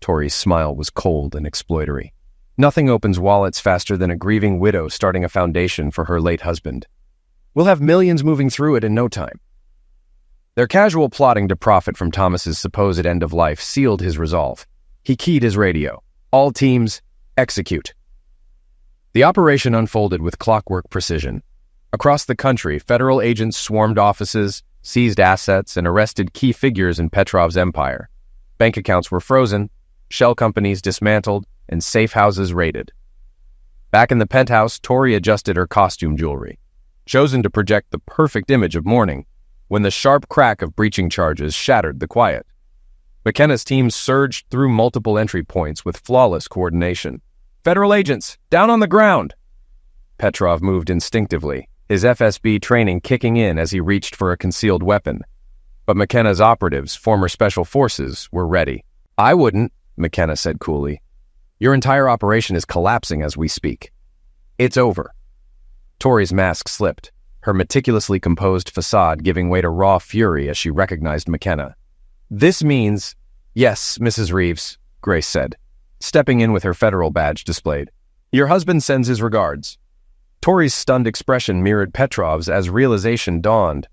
Tori's smile was cold and exploitory. "Nothing opens wallets faster than a grieving widow starting a foundation for her late husband. We'll have millions moving through it in no time." Their casual plotting to profit from Thomas's supposed end of life sealed his resolve. He keyed his radio. "All teams, execute." The operation unfolded with clockwork precision. Across the country, federal agents swarmed offices, seized assets, and arrested key figures in Petrov's empire. Bank accounts were frozen, shell companies dismantled, and safe houses raided. Back in the penthouse, Tori adjusted her costume jewelry, chosen to project the perfect image of mourning, when the sharp crack of breaching charges shattered the quiet. McKenna's team surged through multiple entry points with flawless coordination. "Federal agents, down on the ground!" Petrov moved instinctively, his FSB training kicking in as he reached for a concealed weapon. But McKenna's operatives, former special forces, were ready. "I wouldn't," McKenna said coolly. "Your entire operation is collapsing as we speak. It's over." Tori's mask slipped, her meticulously composed facade giving way to raw fury as she recognized McKenna. "This means—" "Yes, Mrs. Reeves," Grace said, stepping in with her federal badge displayed. "Your husband sends his regards." Tori's stunned expression mirrored Petrov's as realization dawned.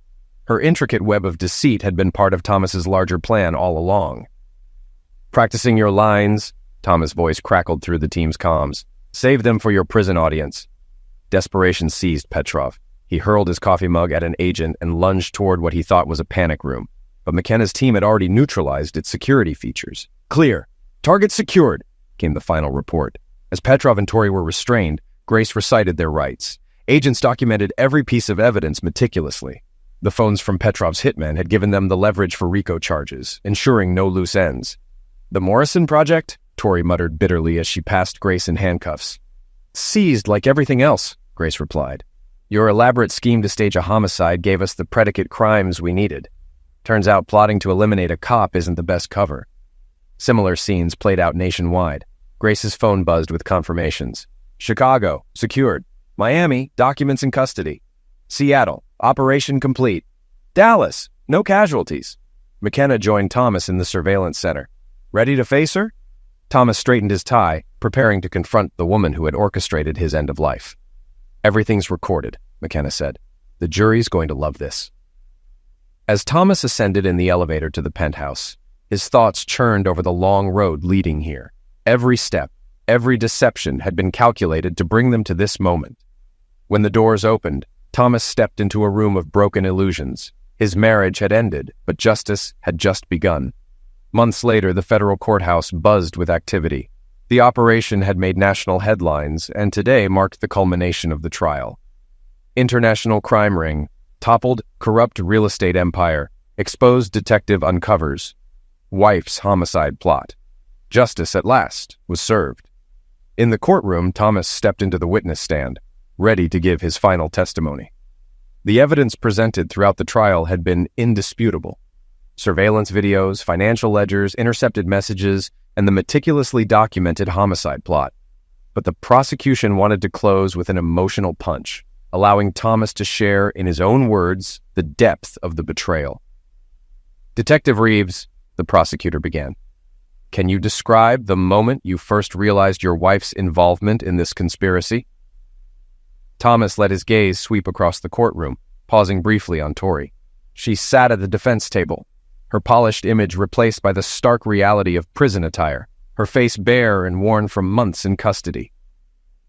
Her intricate web of deceit had been part of Thomas's larger plan all along. "Practicing your lines," Thomas' voice crackled through the team's comms. "Save them for your prison audience." Desperation seized Petrov. He hurled his coffee mug at an agent and lunged toward what he thought was a panic room. But McKenna's team had already neutralized its security features. "Clear. Target secured," came the final report. As Petrov and Tori were restrained, Grace recited their rights. Agents documented every piece of evidence meticulously. The phones from Petrov's hitmen had given them the leverage for RICO charges, ensuring no loose ends. "The Morrison Project?" Tori muttered bitterly as she passed Grace in handcuffs. "Seized like everything else," Grace replied. "Your elaborate scheme to stage a homicide gave us the predicate crimes we needed. Turns out plotting to eliminate a cop isn't the best cover." Similar scenes played out nationwide. Grace's phone buzzed with confirmations. "Chicago, secured. Miami, documents in custody. Seattle, operation complete. Dallas, no casualties." McKenna joined Thomas in the surveillance center. "Ready to face her?" Thomas straightened his tie, preparing to confront the woman who had orchestrated his end of life. "Everything's recorded," McKenna said. "The jury's going to love this." As Thomas ascended in the elevator to the penthouse, his thoughts churned over the long road leading here. Every step, every deception had been calculated to bring them to this moment. When the doors opened, Thomas stepped into a room of broken illusions. His marriage had ended, but justice had just begun. Months later, the federal courthouse buzzed with activity. The operation had made national headlines, and today marked the culmination of the trial. International crime ring, toppled corrupt real estate empire, exposed detective uncovers, wife's homicide plot. Justice at last was served. In the courtroom, Thomas stepped into the witness stand, ready to give his final testimony. The evidence presented throughout the trial had been indisputable. Surveillance videos, financial ledgers, intercepted messages, and the meticulously documented homicide plot. But the prosecution wanted to close with an emotional punch, allowing Thomas to share, in his own words, the depth of the betrayal. "Detective Reeves," the prosecutor began, "can you describe the moment you first realized your wife's involvement in this conspiracy?" Thomas let his gaze sweep across the courtroom, pausing briefly on Tori. She sat at the defense table, her polished image replaced by the stark reality of prison attire, her face bare and worn from months in custody.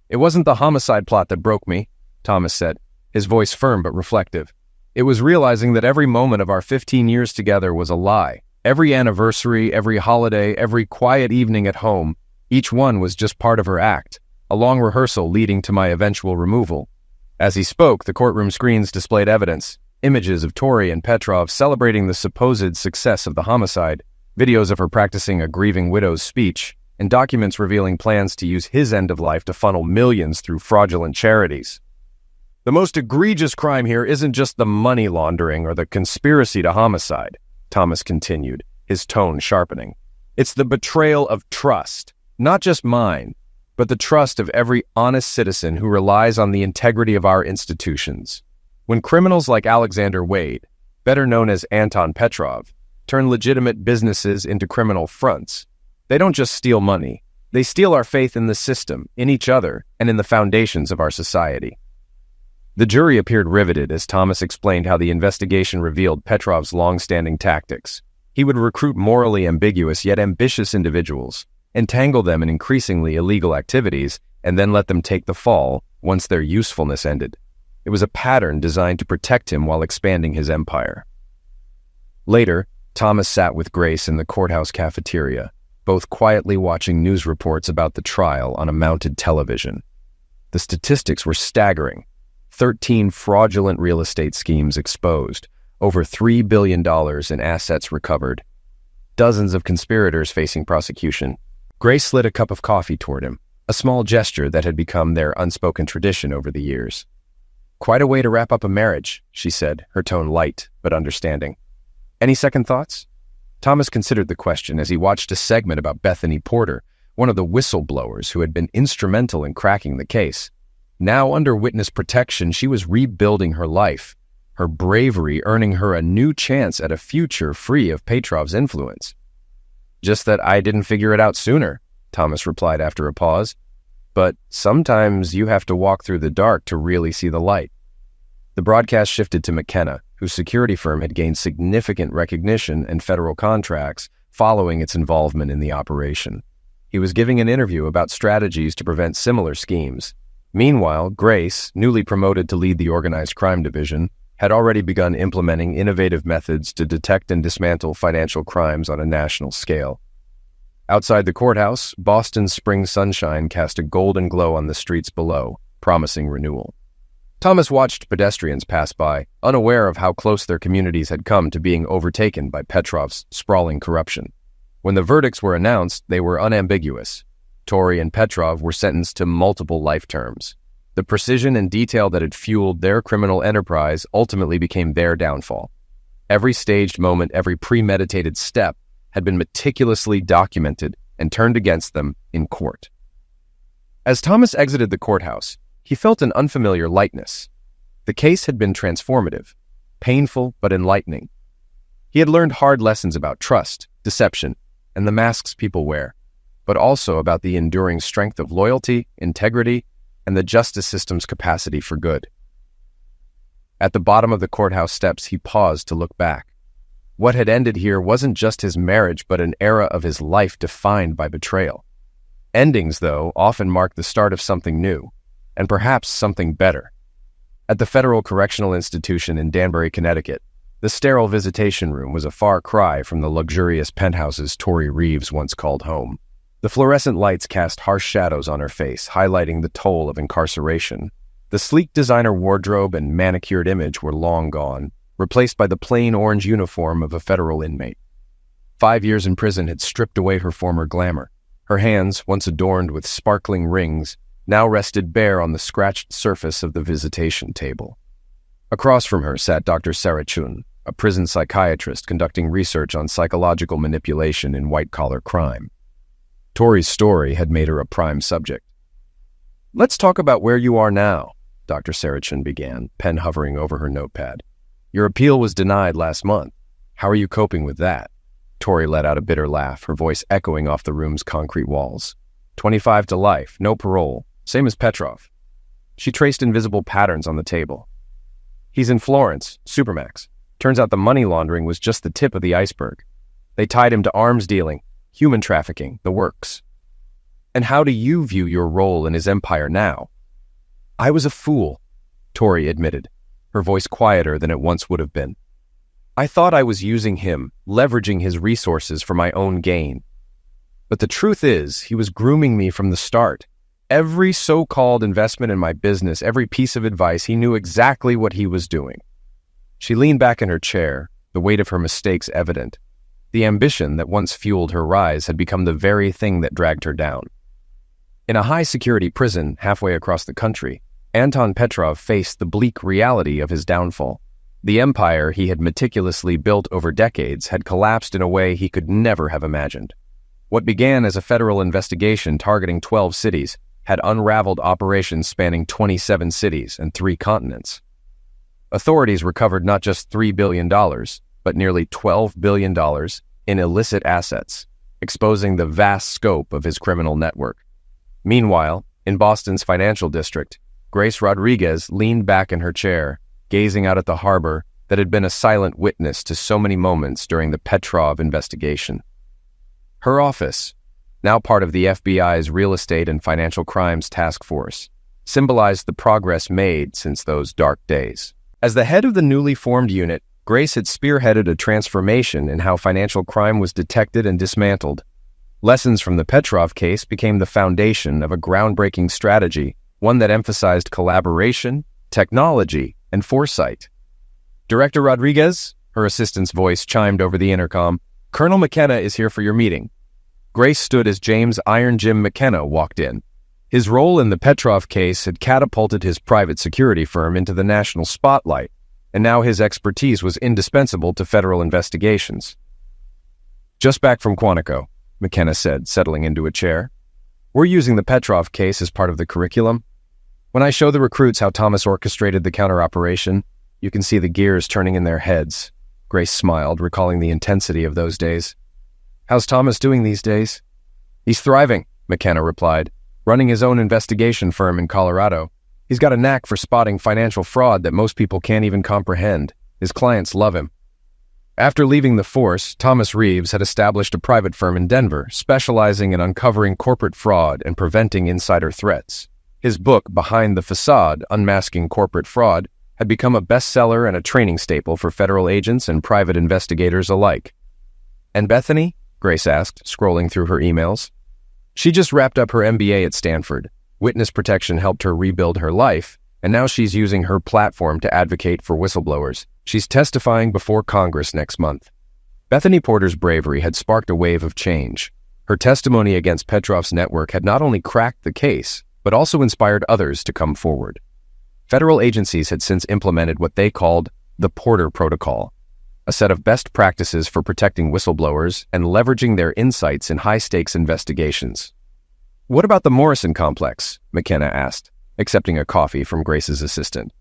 "It wasn't the homicide plot that broke me," Thomas said, his voice firm but reflective. "It was realizing that every moment of our 15 years together was a lie. Every anniversary, every holiday, every quiet evening at home, each one was just part of her act, a long rehearsal leading to my eventual removal." As he spoke, the courtroom screens displayed evidence, images of Tori and Petrov celebrating the supposed success of the homicide, videos of her practicing a grieving widow's speech, and documents revealing plans to use his end of life to funnel millions through fraudulent charities. "The most egregious crime here isn't just the money laundering or the conspiracy to homicide," Thomas continued, his tone sharpening. "It's the betrayal of trust, not just mine, but the trust of every honest citizen who relies on the integrity of our institutions. When criminals like Alexander Wade, better known as Anton Petrov, turn legitimate businesses into criminal fronts, they don't just steal money, they steal our faith in the system, in each other, and in the foundations of our society." The jury appeared riveted as Thomas explained how the investigation revealed Petrov's long-standing tactics. He would recruit morally ambiguous yet ambitious individuals, entangle them in increasingly illegal activities, and then let them take the fall once their usefulness ended. It was a pattern designed to protect him while expanding his empire. Later, Thomas sat with Grace in the courthouse cafeteria, both quietly watching news reports about the trial on a mounted television. The statistics were staggering. 13 fraudulent real estate schemes exposed, over $3 billion in assets recovered, dozens of conspirators facing prosecution. Grace slid a cup of coffee toward him, a small gesture that had become their unspoken tradition over the years. "Quite a way to wrap up a marriage," she said, her tone light but understanding. "Any second thoughts?" Thomas considered the question as he watched a segment about Bethany Porter, one of the whistleblowers who had been instrumental in cracking the case. Now under witness protection, she was rebuilding her life, her bravery earning her a new chance at a future free of Petrov's influence. "Just that I didn't figure it out sooner," Thomas replied after a pause. "But sometimes you have to walk through the dark to really see the light." The broadcast shifted to McKenna, whose security firm had gained significant recognition and federal contracts following its involvement in the operation. He was giving an interview about strategies to prevent similar schemes. Meanwhile, Grace, newly promoted to lead the organized crime division, had already begun implementing innovative methods to detect and dismantle financial crimes on a national scale. Outside the courthouse, Boston's spring sunshine cast a golden glow on the streets below, promising renewal. Thomas watched pedestrians pass by, unaware of how close their communities had come to being overtaken by Petrov's sprawling corruption. When the verdicts were announced, they were unambiguous. Tori and Petrov were sentenced to multiple life terms. The precision and detail that had fueled their criminal enterprise ultimately became their downfall. Every staged moment, every premeditated step had been meticulously documented and turned against them in court. As Thomas exited the courthouse, he felt an unfamiliar lightness. The case had been transformative, painful but enlightening. He had learned hard lessons about trust, deception, and the masks people wear, but also about the enduring strength of loyalty, integrity, and the justice system's capacity for good. At the bottom of the courthouse steps, he paused to look back. What had ended here wasn't just his marriage, but an era of his life defined by betrayal. Endings, though, often mark the start of something new, and perhaps something better. At the Federal Correctional Institution in Danbury, Connecticut, the sterile visitation room was a far cry from the luxurious penthouses Tori Reeves once called home. The fluorescent lights cast harsh shadows on her face, highlighting the toll of incarceration. The sleek designer wardrobe and manicured image were long gone, replaced by the plain orange uniform of a federal inmate. 5 years in prison had stripped away her former glamour. Her hands, once adorned with sparkling rings, now rested bare on the scratched surface of the visitation table. Across from her sat Dr. Sarachun, a prison psychiatrist conducting research on psychological manipulation in white-collar crime. Tori's story had made her a prime subject. "Let's talk about where you are now," Dr. Sarachun began, pen hovering over her notepad. "Your appeal was denied last month. How are you coping with that?" Tori let out a bitter laugh, her voice echoing off the room's concrete walls. 25 to life, no parole, same as Petrov. She traced invisible patterns on the table. "He's in Florence, Supermax. Turns out the money laundering was just the tip of the iceberg. They tied him to arms dealing, human trafficking, the works. And how do you view your role in his empire now?" "I was a fool," Tori admitted, her voice quieter than it once would have been. "I thought I was using him, leveraging his resources for my own gain. But the truth is, he was grooming me from the start. Every so-called investment in my business, every piece of advice, he knew exactly what he was doing." She leaned back in her chair, the weight of her mistakes evident. The ambition that once fueled her rise had become the very thing that dragged her down. In a high-security prison halfway across the country, Anton Petrov faced the bleak reality of his downfall. The empire he had meticulously built over decades had collapsed in a way he could never have imagined. What began as a federal investigation targeting 12 cities had unraveled operations spanning 27 cities and 3 continents. Authorities recovered not just $3 billion, but nearly $12 billion in illicit assets, exposing the vast scope of his criminal network. Meanwhile, in Boston's financial district, Grace Rodriguez leaned back in her chair, gazing out at the harbor that had been a silent witness to so many moments during the Petrov investigation. Her office, now part of the FBI's Real Estate and Financial Crimes Task Force, symbolized the progress made since those dark days. As the head of the newly formed unit, Grace had spearheaded a transformation in how financial crime was detected and dismantled. Lessons from the Petrov case became the foundation of a groundbreaking strategy, one that emphasized collaboration, technology, and foresight. "Director Rodriguez," her assistant's voice chimed over the intercom, "Colonel McKenna is here for your meeting." Grace stood as James "Iron Jim" McKenna walked in. His role in the Petrov case had catapulted his private security firm into the national spotlight, and now his expertise was indispensable to federal investigations. "Just back from Quantico," McKenna said, settling into a chair. "We're using the Petrov case as part of the curriculum. When I show the recruits how Thomas orchestrated the counter-operation, you can see the gears turning in their heads." Grace smiled, recalling the intensity of those days. "How's Thomas doing these days?" "He's thriving," McKenna replied, "running his own investigation firm in Colorado. He's got a knack for spotting financial fraud that most people can't even comprehend. His clients love him." After leaving the force, Thomas Reeves had established a private firm in Denver, specializing in uncovering corporate fraud and preventing insider threats. His book, Behind the Facade, Unmasking Corporate Fraud, had become a bestseller and a training staple for federal agents and private investigators alike. "And Bethany?" Grace asked, scrolling through her emails. "She just wrapped up her MBA at Stanford. Witness protection helped her rebuild her life, and now she's using her platform to advocate for whistleblowers. She's testifying before Congress next month." Bethany Porter's bravery had sparked a wave of change. Her testimony against Petrov's network had not only cracked the case, but also inspired others to come forward. Federal agencies had since implemented what they called the Porter Protocol, a set of best practices for protecting whistleblowers and leveraging their insights in high-stakes investigations. "What about the Morrison complex?" McKenna asked, accepting a coffee from Grace's assistant.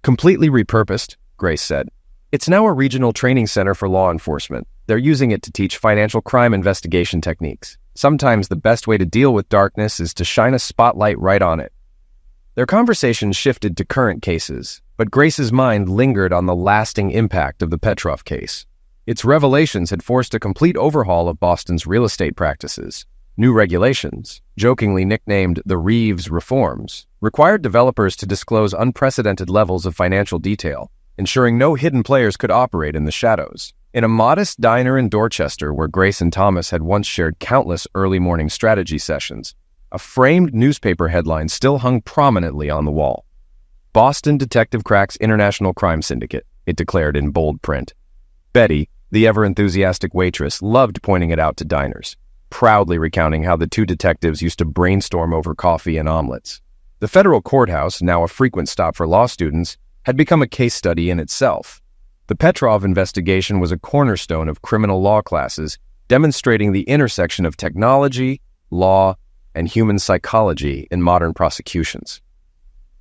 "Completely repurposed," Grace said. "It's now a regional training center for law enforcement. They're using it to teach financial crime investigation techniques. Sometimes the best way to deal with darkness is to shine a spotlight right on it." Their conversation shifted to current cases, but But Grace's mind lingered on the lasting impact of the Petrov case. Its revelations had forced a complete overhaul of Boston's real estate practices. New regulations, jokingly nicknamed the Reeves Reforms, required developers to disclose unprecedented levels of financial detail, ensuring no hidden players could operate in the shadows. In a modest diner in Dorchester, where Grace and Thomas had once shared countless early morning strategy sessions, a framed newspaper headline still hung prominently on the wall. "Boston detective cracks international crime syndicate," it declared in bold print. Betty, the ever-enthusiastic waitress, loved pointing it out to diners, proudly recounting how the two detectives used to brainstorm over coffee and omelets. The federal courthouse, now a frequent stop for law students, had become a case study in itself. The Petrov investigation was a cornerstone of criminal law classes, demonstrating the intersection of technology, law, and human psychology in modern prosecutions.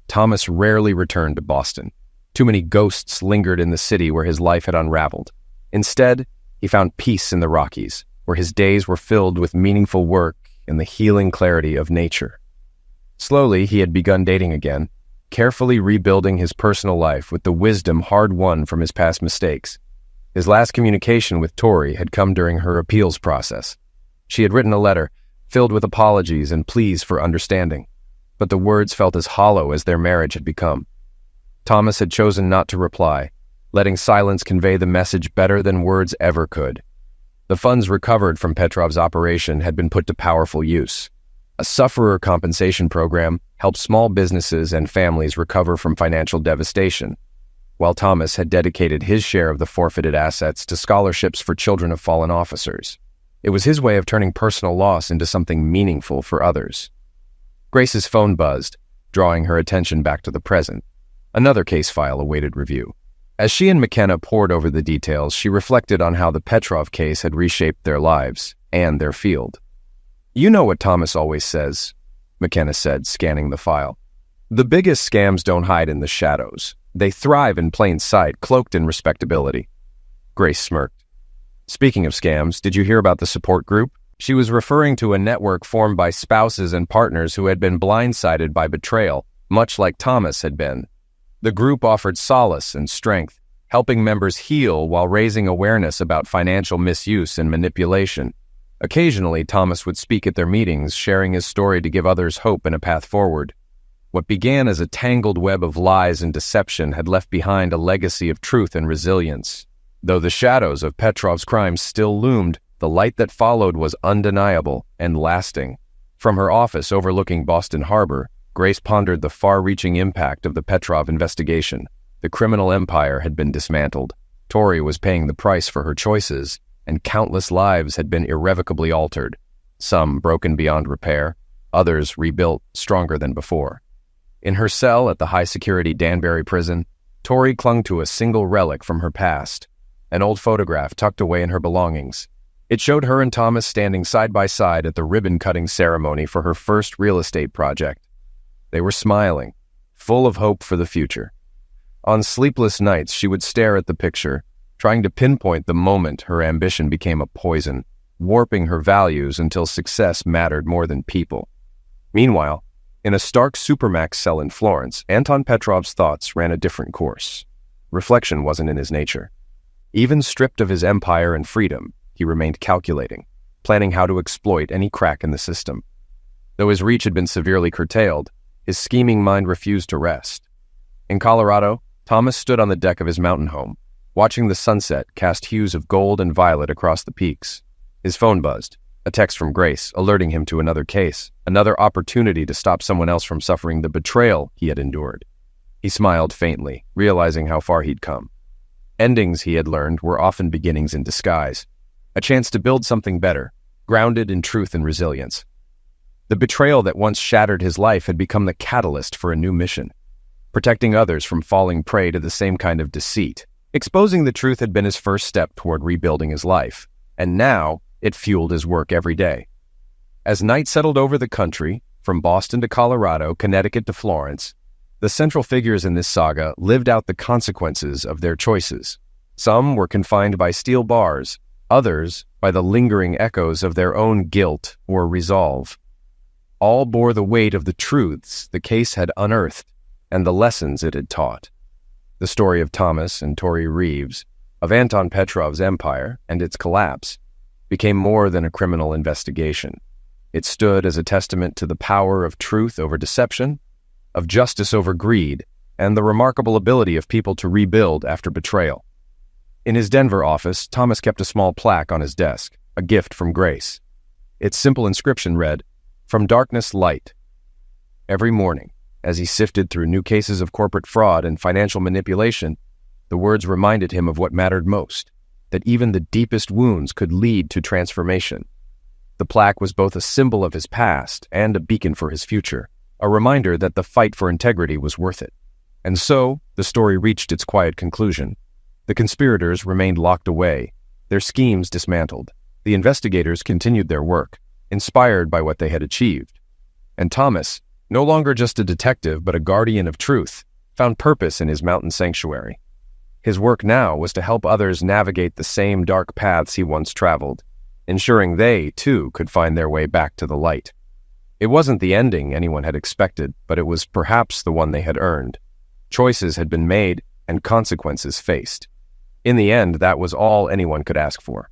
Thomas rarely returned to Boston. Too many ghosts lingered in the city where his life had unraveled. Instead, he found peace in the Rockies, where his days were filled with meaningful work and the healing clarity of nature. Slowly, he had begun dating again, carefully rebuilding his personal life with the wisdom hard-won from his past mistakes. His last communication with Tori had come during her appeals process. She had written a letter, filled with apologies and pleas for understanding, but the words felt as hollow as their marriage had become. Thomas had chosen not to reply, letting silence convey the message better than words ever could. The funds recovered from Petrov's operation had been put to powerful use. A sufferer compensation program helped small businesses and families recover from financial devastation, while Thomas had dedicated his share of the forfeited assets to scholarships for children of fallen officers. It was his way of turning personal loss into something meaningful for others. Grace's phone buzzed, drawing her attention back to the present. Another case file awaited review. As she and McKenna pored over the details, she reflected on how the Petrov case had reshaped their lives and their field. "You know what Thomas always says," McKenna said, scanning the file. "The biggest scams don't hide in the shadows. They thrive in plain sight, cloaked in respectability." Grace smirked. "Speaking of scams, did you hear about the support group?" She was referring to a network formed by spouses and partners who had been blindsided by betrayal, much like Thomas had been. The group offered solace and strength, helping members heal while raising awareness about financial misuse and manipulation. Occasionally, Thomas would speak at their meetings, sharing his story to give others hope and a path forward. What began as a tangled web of lies and deception had left behind a legacy of truth and resilience. Though the shadows of Petrov's crimes still loomed, the light that followed was undeniable and lasting. From her office overlooking Boston Harbor, Grace pondered the far-reaching impact of the Petrov investigation. The criminal empire had been dismantled. Tori was paying the price for her choices, and countless lives had been irrevocably altered, some broken beyond repair, others rebuilt stronger than before. In her cell at the high-security Danbury prison, Tori clung to a single relic from her past, an old photograph tucked away in her belongings. It showed her and Thomas standing side by side at the ribbon-cutting ceremony for her first real estate project. They were smiling, full of hope for the future. On sleepless nights, she would stare at the picture, trying to pinpoint the moment her ambition became a poison, warping her values until success mattered more than people. Meanwhile, in a stark supermax cell in Florence, Anton Petrov's thoughts ran a different course. Reflection wasn't in his nature. Even stripped of his empire and freedom, he remained calculating, planning how to exploit any crack in the system. Though his reach had been severely curtailed, his scheming mind refused to rest. In Colorado, Thomas stood on the deck of his mountain home, watching the sunset cast hues of gold and violet across the peaks. His phone buzzed, a text from Grace alerting him to another case, another opportunity to stop someone else from suffering the betrayal he had endured. He smiled faintly, realizing how far he'd come. Endings, he had learned, were often beginnings in disguise, a chance to build something better, grounded in truth and resilience. The betrayal that once shattered his life had become the catalyst for a new mission, protecting others from falling prey to the same kind of deceit. Exposing the truth had been his first step toward rebuilding his life, and now it fueled his work every day. As night settled over the country, from Boston to Colorado, Connecticut to Florence, the central figures in this saga lived out the consequences of their choices. Some were confined by steel bars, others by the lingering echoes of their own guilt or resolve. All bore the weight of the truths the case had unearthed and the lessons it had taught. The story of Thomas and Tori Reeves, of Anton Petrov's empire and its collapse, became more than a criminal investigation. It stood as a testament to the power of truth over deception, of justice over greed, and the remarkable ability of people to rebuild after betrayal. In his Denver office, Thomas kept a small plaque on his desk, a gift from grace. Its simple inscription read, "From darkness, light." Every morning, as he sifted through new cases of corporate fraud and financial manipulation, the words reminded him of what mattered most, that even the deepest wounds could lead to transformation. The plaque was both a symbol of his past and a beacon for his future, a reminder that the fight for integrity was worth it. And so, the story reached its quiet conclusion. The conspirators remained locked away, their schemes dismantled. The investigators continued their work, inspired by what they had achieved. And Thomas, no longer just a detective but a guardian of truth, found purpose in his mountain sanctuary. His work now was to help others navigate the same dark paths he once traveled, ensuring they, too, could find their way back to the light. It wasn't the ending anyone had expected, but it was perhaps the one they had earned. Choices had been made and consequences faced. In the end, that was all anyone could ask for.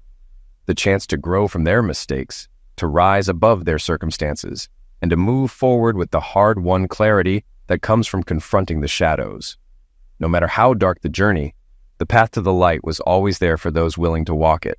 The chance to grow from their mistakes, to rise above their circumstances, and to move forward with the hard-won clarity that comes from confronting the shadows. No matter how dark the journey, the path to the light was always there for those willing to walk it.